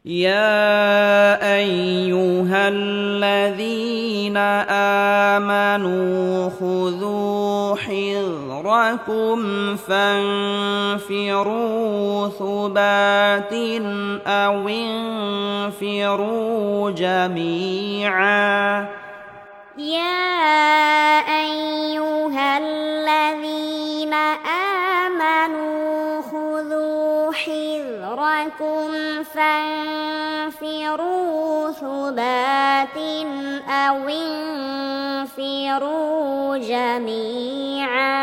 يا أيها الذين آمنوا خذوا حذركم فانفروا ثبات أو انفروا جميعا يا أيها الذين آمنوا خذوا حذركم فانفروا ثبات أو انفروا جميعا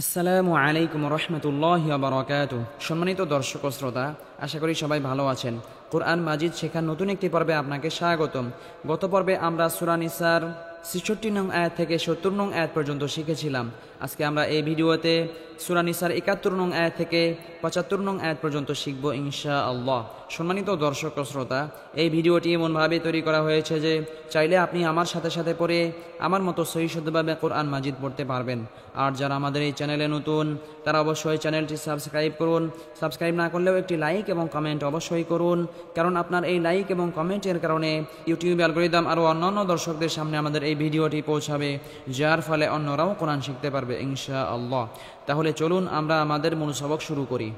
আসসালামু আলাইকুম রহমতুল্লাহি ওয়া বারাকাতুহু। সম্মানিত দর্শক ও শ্রোতা, আশা করি সবাই ভালো আছেন। কোরআন মাজিদ শেখার নতুন একটি পর্বে আপনাকে স্বাগতম। গত পর্বে আমরা সূরা নিসার ৬৬ নং আয়াত থেকে ৭০ নং আয়াত পর্যন্ত শিখেছিলাম। আজকে আমরা এই ভিডিওতে সূরা নিসার ৭১ নং আয়াত থেকে ৭৫ নং আয়াত পর্যন্ত শিখব ইনশাআল্লাহ। সম্মানিত দর্শক ও শ্রোতা, এই ভিডিওটি এমনভাবে তৈরি করা হয়েছে যে চাইলে আপনি আমার সাথে সাথে পড়ে আমার মতো সহি শুদ্ধভাবে কোরআন মাজিদ পড়তে পারবেন। আর যারা আমাদের এই চ্যানেলে নতুন, তারা অবশ্যই চ্যানেলটি সাবস্ক্রাইব করুন। সাবস্ক্রাইব না করলেও একটি লাইক এবং কমেন্ট অবশ্যই করুন, কারণ আপনার এই লাইক এবং কমেন্টের কারণে ইউটিউব অ্যালগরিদম আরও অন্যান্য দর্শকদের সামনে আমাদের এই ভিডিওটি পৌঁছাবে, যার ফলে অন্যরাও কোরআন শিখতে পারবে ইনশাআল্লাহ। তাহলে চলুন আমরা আমাদের মূল সবক শুরু করি।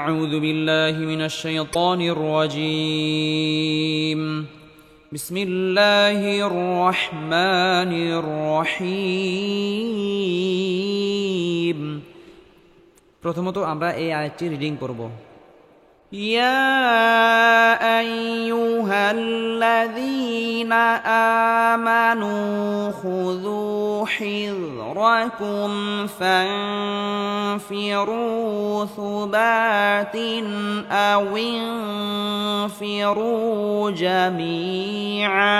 আউযু বিল্লাহি মিনাশ শাইতানির রাজীম। বিসমিল্লাহির রহমানির রহিম। প্রথমত আমরা এই আয়াতটি রিডিং করব। ইয়া আইয়ুহাল্লাযীনা আমানু খুযু হিযরাকুম ফানফিরু সুবাতিন আও ইনফিরু জামিআ।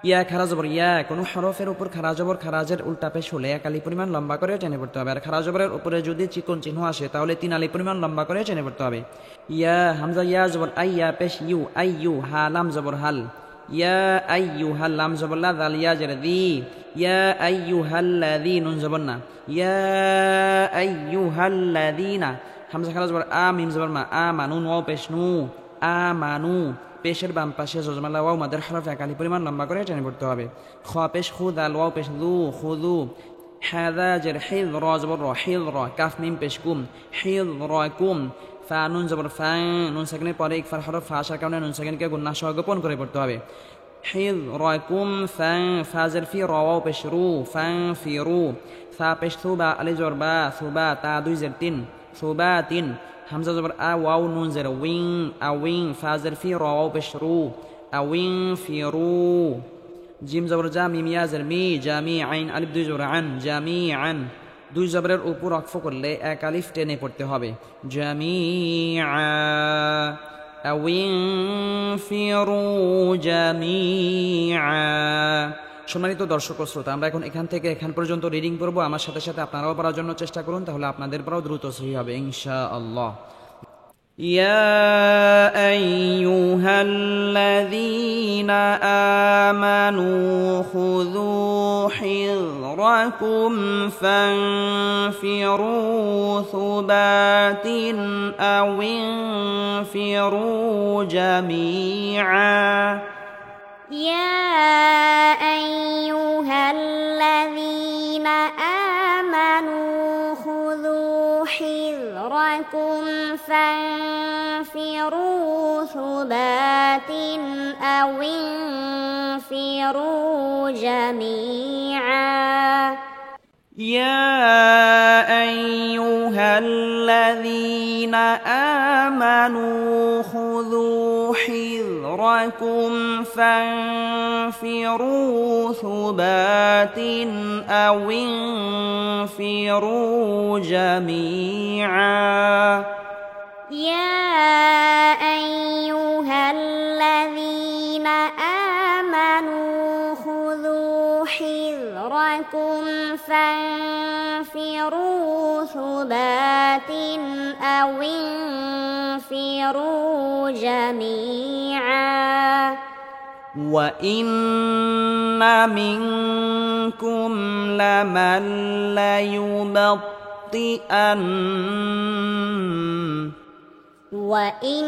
ইয়া খারা জবর ইয়া, কোনো হরফের উপর খারা জবর খারাজের উল্টা পেশ হলে এক আলি পরিমাণ লম্বা করে টেনে পড়তে হবে। আর খারা জবরের উপরে যদি চিকন চিহ্ন আসে তাহলে ৩ আলি পরিমাণ লম্বা করে টেনে পড়তে হবে। ইয়া হামজা ইয়া জবর আই, ইয়া পেশ ইউ, আই ইউ, হা লাম জবর হাল, ইয়া আই ইউ, হাল লাম জবর লা, দাল ইয়া জের দি, ইয়া আই ইউ হাল্লাযী, নুন জবর না, ইয়া আই ইউ হাল্লাযীনা, হামজা খারা জবর আ, মিম জবর মা, আ মানু, ওয়াও পেশ নু, আ মানু, পেশের বাম পাশে জজমালা ওয়াও মাদের হরফ এক আলি পরিমাণ লম্বা করে টেনে পড়তে হবে। খ পেশ খু, দাল ওয়াও পেশ দু, খুদু, হাদা জের হিল, র জবর র, হিল র, কাফ মিম পেশ কুম, হিল র কুম, ফা নুন জবর ফা, নুন সেকেন্ডের পরে ইকফার হরফ ফা আসার কারণে নুন সেকেন্ডকে গুন্না সহ গোপন করে পড়তে হবে। হিল র কুম ফা, ফা জের ফি, র ওয়াও পেশ রু, ফা ফি রু, ফা পেশ সুবা, আলি জবর বা, সুবা, তা দুই জের তিন, সুবা তিন, হামজা জবর আ, ওয়াও নুন জের উইং, আউইং, ফা জের ফি, র ওয়াও পেশ রু, আউইং ফি রু, জিম জবর জা, মিম ইয়া জের মি, জামি আইন, আলিফ দুই জবর আন, জামি আন, দুই জবরের উপর ওয়াকফ করলে এক আলিফ টেনে পড়তে হবে। জামিআ, আউইং ফিরু জামিআ। সম্মানিত দর্শক ও শ্রোতা, আমরা এখন এখান থেকে এখান পর্যন্ত রিডিং করব। আমার সাথে সাথে আপনারাও পড়ার জন্য চেষ্টা করুন, তাহলে আপনাদের পড়াও দ্রুত সহি হবে ইনশাআল্লাহ। ইয়া আইয়ুহাল্লাযীনা আমানু খুযু হিযরাকুম ফানফিরু সুবাতিন আও ইনফিরু জামিআ। يا أيها الذين آمنوا خذوا حذركم فانفروا ثبات أو انفروا جميعا يا أيها الذين آمنوا خذوا حذركم فانفروا ثبات أو انفروا جميعا. يا أيها الذين آمنوا خذوا حذركم فانفروا ثبات أو انفروا جميعا. وإن منكم لمن وإن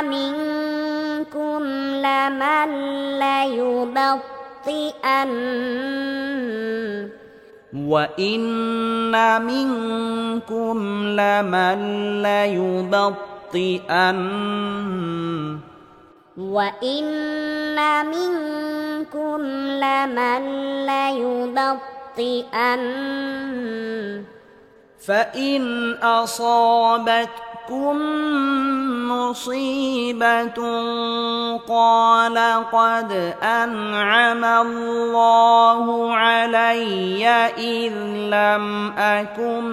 منكم لمن ليبطئن وإن منكم لمن ليبطئن وإن منكم لمن ليبطئن فإن أصابتكم مصيبة قال قد أنعم الله علي إذ لم أكن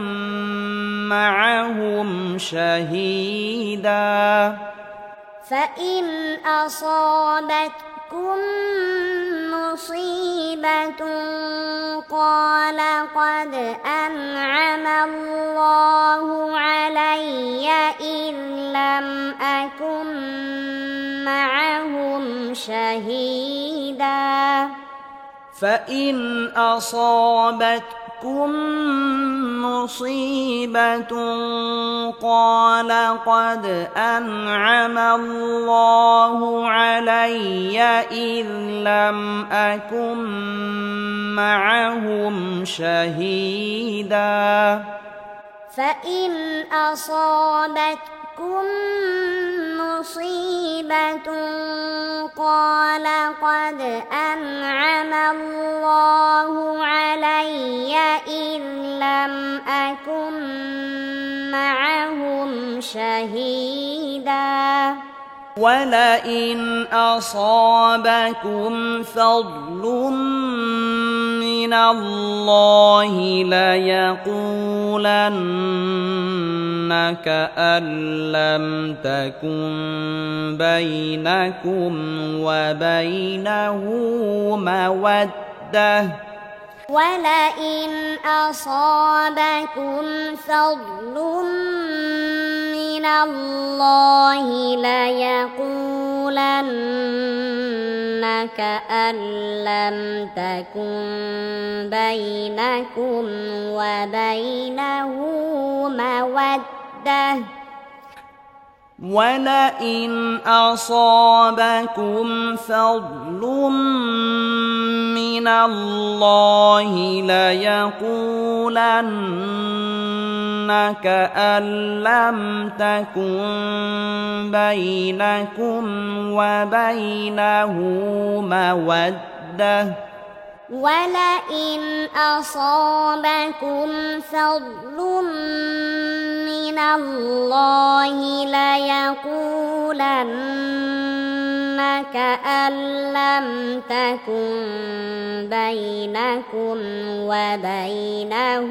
معهم شهيدا فإن أصابتكم مصيبة قال قد أنعم الله علي إذ لم أكن معهم شهيدا فإن أصابتكم مصيبة قال قد أنعم الله علي إذ لم أكن معهم شهيدا فإن أصابتكم مصيبة قال قد أنعم الله علي إذ لم أكن معهم شهيدا ولئن أصابكم فضل من الله ليقولن كأن لم تكن بينكم وبينه مودة ولئن أصابكم فضل من الله ليقولن كأن لم تكن بينكم وبينه مودة ولئن أصابكم فضل من الله ليقولن كأن لم تكن بينكم وبينه مودة ولئن أصابكم فضل من الله ليقولن كأن لم تكن بينكم وبينه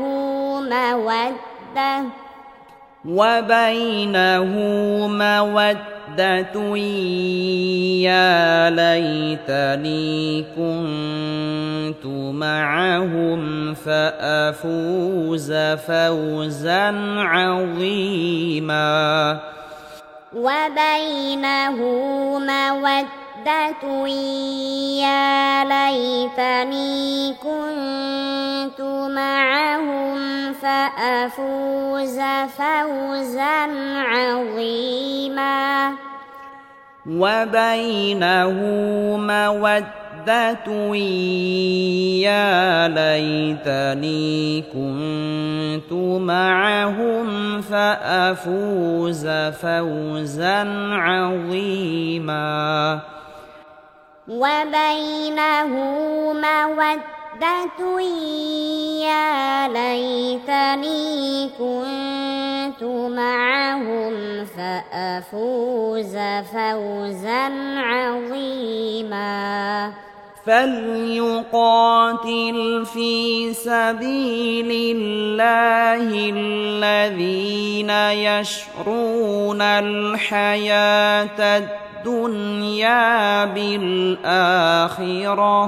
مودة يا ليتني كنت معهم فأفوز فوزا عظيما وبينه مودة يا ليتني كنت معهم فأفوز فوزا عظيما وبينه مودة يا ليتني كنت معهم فأفوز فوزا عظيما وبينه مودة يا ليتني كنت معهم فأفوز فوزا عظيما فليقاتل في سبيل الله الذين يشرون الحياة الدنيا بالآخرة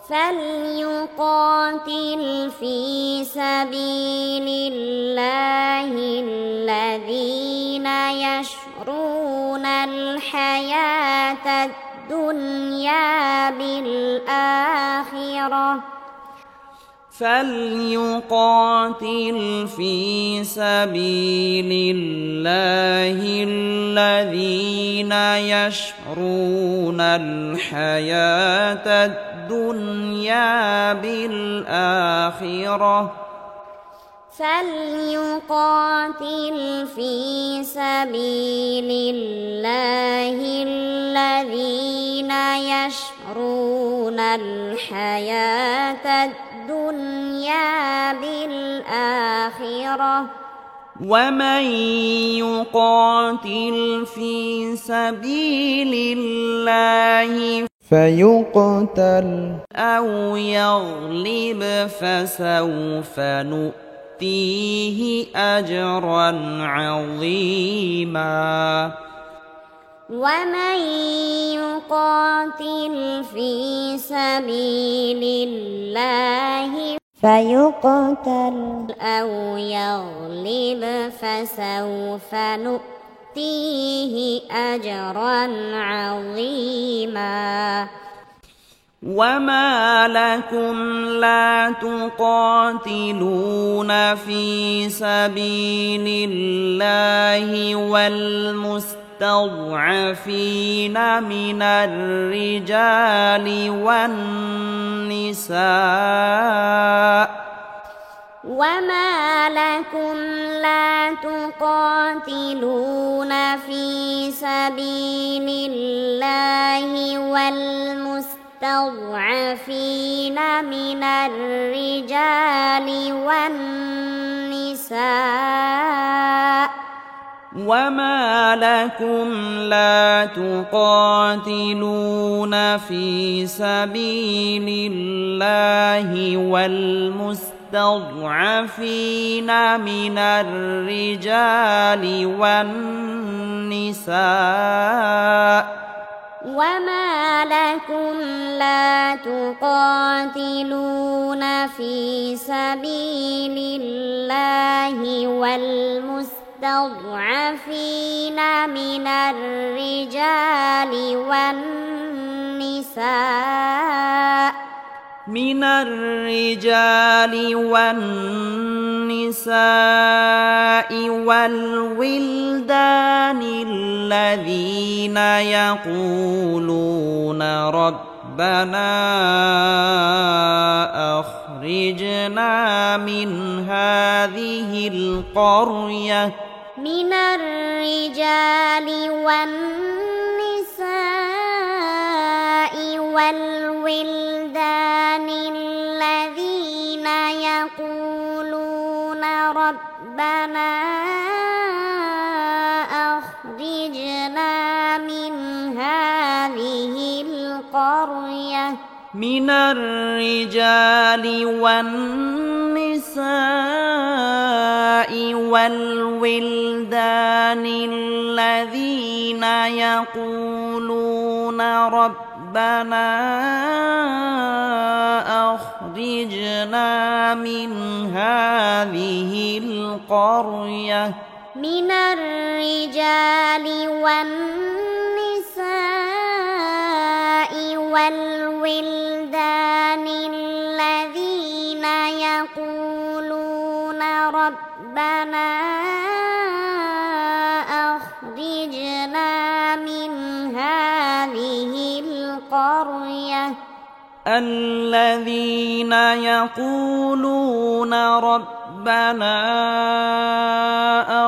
فليقاتل في سبيل الله الذين يشرون الحياة الدنيا بالآخرة فليقاتل في سبيل الله الذين يشرون الحياة الدنيا بالآخرة فليقاتل في سبيل الله الذين يشرون الحياة الدنيا بالآخرة ومن يقاتل في سبيل الله فيقتل أو يغلب فسوف نؤتيه أجرا عظيما ومن يقاتل في سبيل الله فيقتل أو يغلب فسوف نؤتيه أجرا عظيما وما لكم لا تقاتلون في سبيل الله والمستضعفين من الرجال والنساء وما لكم لا تقاتلون في سبيل الله والمستضعفين من الرجال والنساء وما لكم لا تقاتلون في سبيل الله والمستضعفين من الرجال والنساء وما لكم لا تقاتلون في سبيل الله والمستضعفين من الرجال والنساء والولدان الذين يقولون ربنا أخرجنا من هذه القرية من الرجال والنساء والولدان الذين يقولون ربنا أخرجنا من هذه القرية من الرجال والنساء والولدان الذين يقولون ربنا أخرجنا من هذه القرية من الرجال والنساء والولدان الذين يقولون ربنا أخرجنا من هذه القرية الذين يقولون ربنا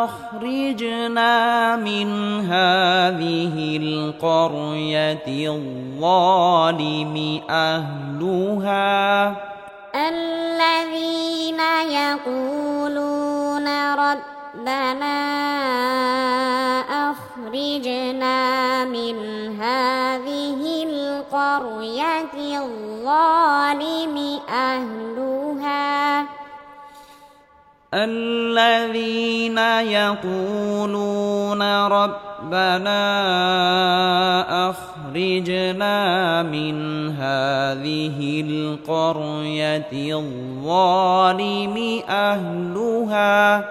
أخرجنا من هذه القرية الظالم أهلها الذين يقولون ربنا أخرجنا من هذه القرية الظالم أهلها الذين يقولون ربنا أخرجنا من هذه القرية الظالم أهلها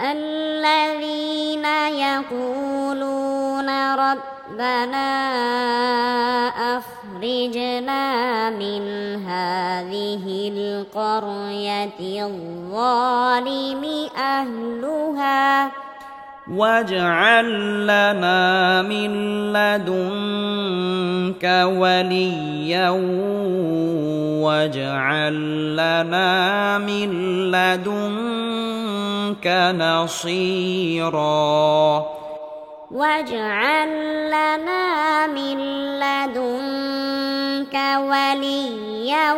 الذين يقولون ربنا أخرجنا من هذه القرية الظالم أهلها واجعل لنا من لدنك وليا واجعل لنا من لدنك نصيرا واجعل لنا من لدنك وليا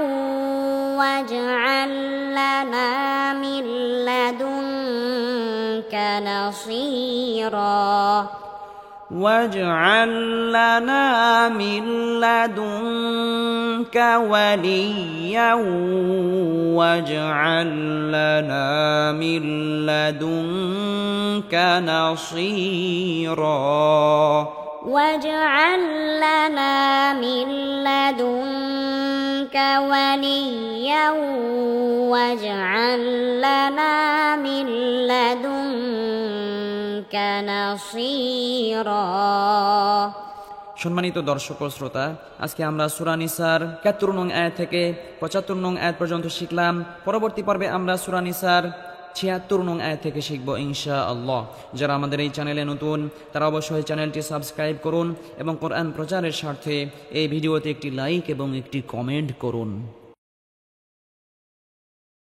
واجعل لنا من لدنك نصيرا واجعل لنا من لدنك وليا واجعل لنا من لدنك نصيرا واجعل لنا من لدنك وليا واجعل لنا من لدنك نصيرا সম্মানিত দর্শক ও শ্রোতা, আজকে আমরা সূরা নিসার ৭১ নং আয়াত থেকে ৭৫ নং আয়াত পর্যন্ত শিখলাম। পরবর্তী পর্বে আমরা সূরা নিসার ৭৬ নং আয়াত থেকে শিখব ইনশাআল্লাহ। যারা আমাদের এই চ্যানেলে নতুন তারা অবশ্যই চ্যানেলটি সাবস্ক্রাইব করুন এবং কোরআন প্রচারের স্বার্থে এই ভিডিওতে একটি লাইক এবং একটি কমেন্ট করুন।